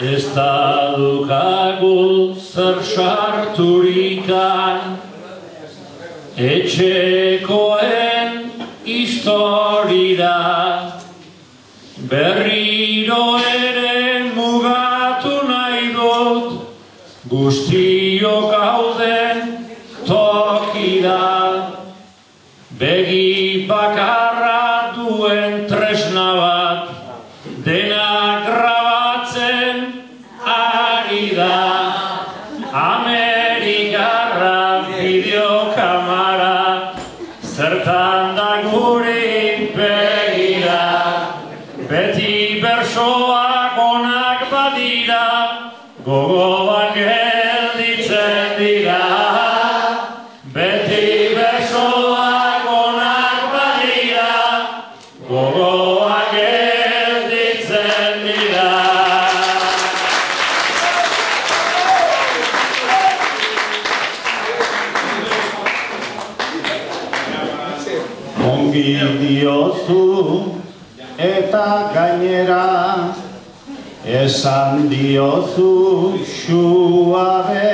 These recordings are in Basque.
Ez da dukagu zer sarturikan, etxekoen historira, berriro ere mugatu nahi dut, guztiok gauden tokira, begi bakarra duen tresna bat, dena grabatzen ari da, Amerikarra bideokamara, zertan da guri begira, beti bersoak onak badira, gogoan gelditzen dira, beti bersoak onak badira, gogoan gelditzen dira. Ongi diozu eta gainera, esan diozu suabe,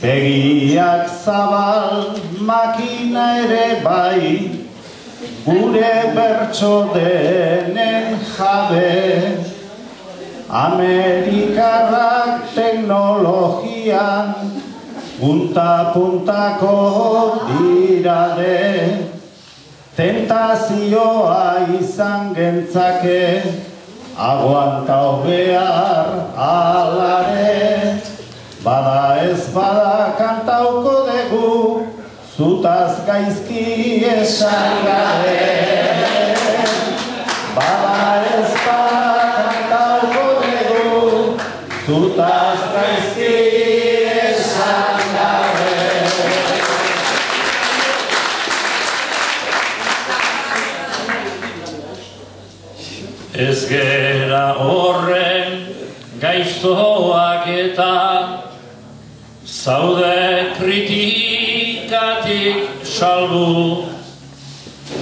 begiak zabal makina ere bai, gure bertso denen jabe, Amerikarrak teknologian punta-puntako dirade, tentazioa izan gentzake, aguantau behar alare, bada ez bada kantauko dugu, zutaz gaizki esan gabe. Bada ez bada kantauko dugu, zutaz gaizki esan gabe. Ez gera horren gaiztoak eta zaude kritikatik salbu,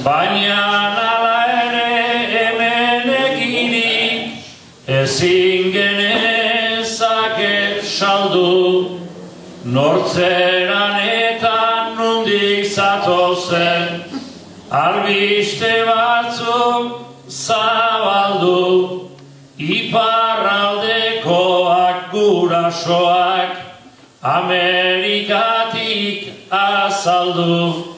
baina ala ere hemen eginik ezin genezake saldu, nortzeran eta nondik zatozen albiste batzuk zabaldu, iparraldekoak gurasoak Amerikatik azaldu,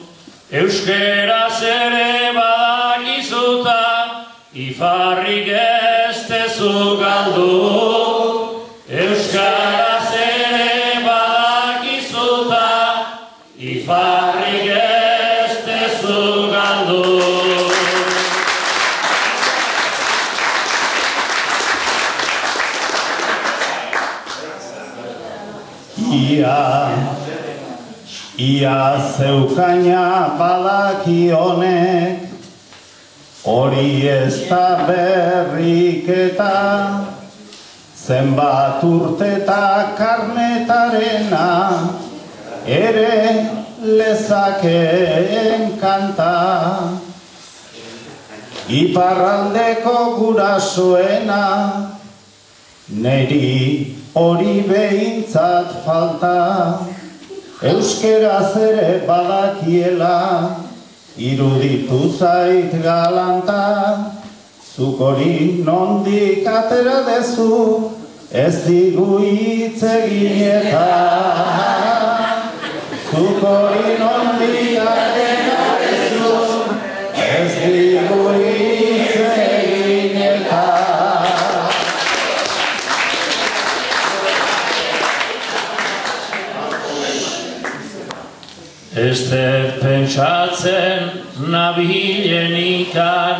euskeraz ere badakizuta ifarrik ez tezu galdu, euskaraz ere badakizuta ifarrik ez tezu galdu. Ia zeukaina badaki honek, hori ez da berriketa, zenbat urteta karnetarena, ere lezakeen kanta. Iparraldeko gurasoena, neri hori behintzat falta, euskeraz ere badakiela, iruditu zait galanta, zuk hori nondik atera dezu, ez digu hitz egin eta. Zuk hori nondik atera dezu, ez digu hitz egin eta. Ez dut pentsatzen nabilenikan,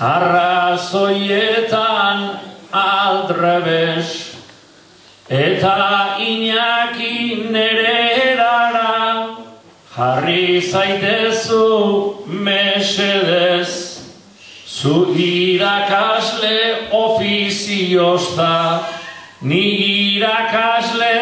arrazoietan aldrebes, eta Iñaki nere erara, jarri zaitezu mesedez, zu irakasle ofiziozta, ni irakasle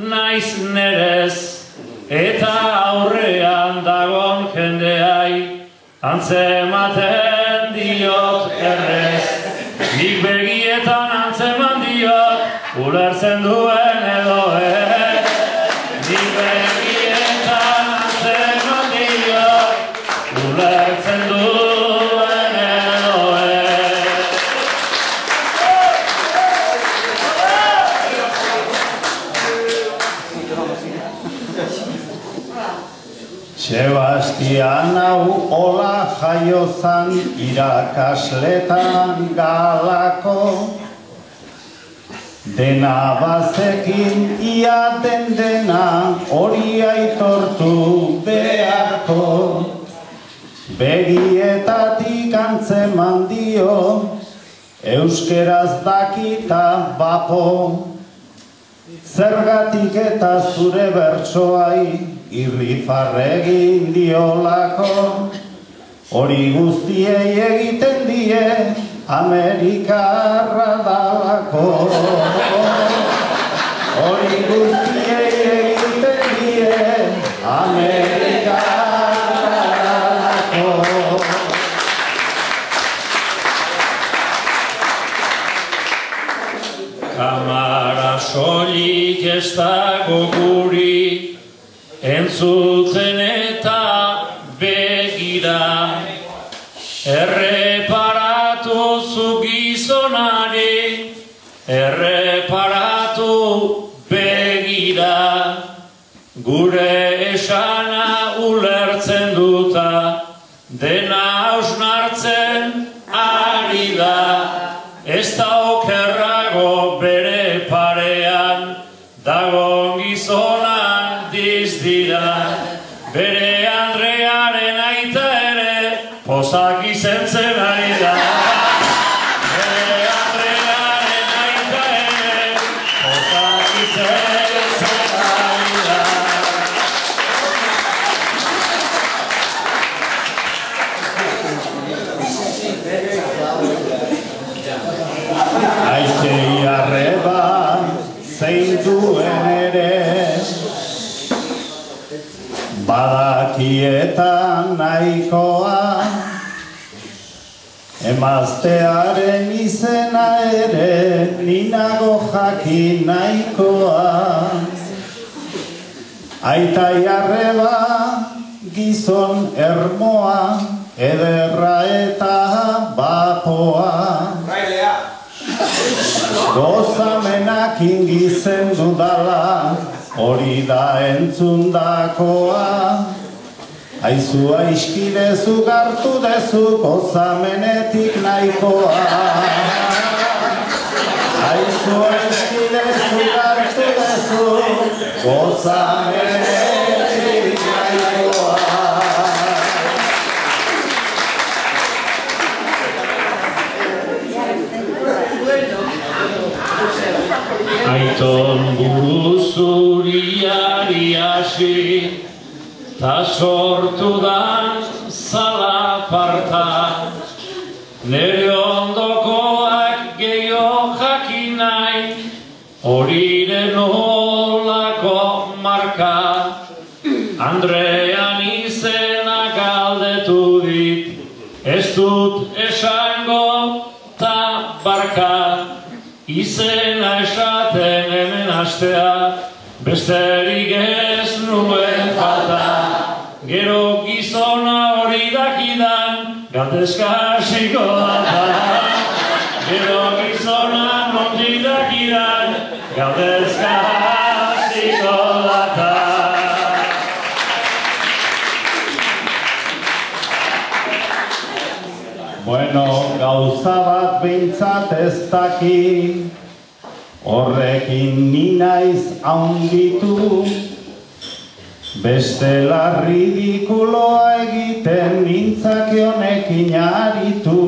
naiz nerez, eta aurrean dagon jendeai, antzematen diot errez, nik begi ulertzen duen edo nik begietan atzeman diot, ulertzen duen edo Sebastian hau hola jaiozan irakasletan galako, dena bazekin ia dena hori aitortu beharko, begietatik antzeman dio euskeraz dakita bapo, zergatik eta zure bertsoai irrifarregin diolako, hori guztiei egiten die Amerikarra dalako, hori guztiei egiten die Amerikarra dalako. Kamara soilik ez dago guri, entzuten eta begira, erreparatu zu gizonari, erreparatu begira, gure esana ulertzen duta, dena hausnartzen ari da, ez da okerrago bere parean, dago gizona dizdira, bere Andrearen aita ere pozak izentzen ari da. Bere Andrearen aita ere pozak izentzen ari da. Aitei arreba zein duen ere, badakietan nahikoa, emaztearen izena ere ninago jakin nahikoa. Aitai arreba gizon ermoa, ederra eta bapoa, gozamenak ingizen dudala, hori da entzundakoa. Aizu aiskidezu gartu dezu gozamenetik nahikoa. Aizu aiskidezu gartu dezu gozamenetik nahikoa. Aiton buru zuriari hasi, ta sortu da zalaparta, nere ondokoak gehiago jakin nahi, horiren olako marka, Andrean izena galdetu dit, ez dut esango ta barka, izena esaten hemen astea, besterik ez nuen falta. Gero gizona hori dakidan, galdezka hasiko da. Gero gizona nondik dakidan, galdezka hasiko da. Bueno, gauza bat behintzat ez daki, horrekin ni naiz haunditu, bestela ridikuloa egiten nintzake honekin aritu.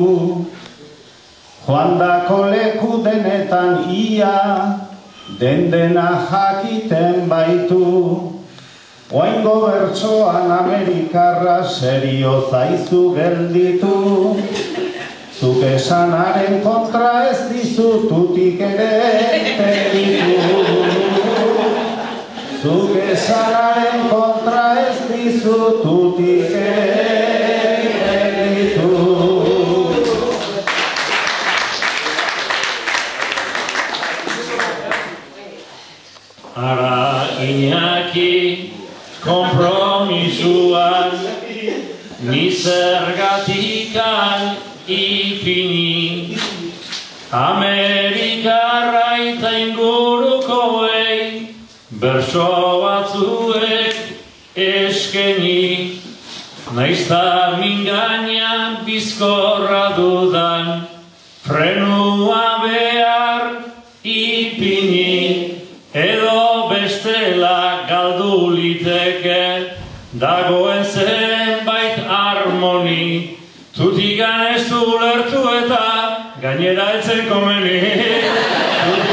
Joandako leku denetan ia, dena jakiten baitu. Oaingo bertsoan Amerikarra serio zaizu gelditu. Zuk esanaren kontra ez dizututik ere tegitu. Zuk esanaren kontra ez dizututik ere tegitu. zenaki kompromisuan, ni zergatikan ipini. Amerikarra eta ingurukoei berso batzuek eskeni, naizta mingaina bizkorra dudan, frenua behar ipini, edo bestela galdu liteke, dagoen zenbait harmoni, tutikan ez du lertu eta gainera etzen komeni.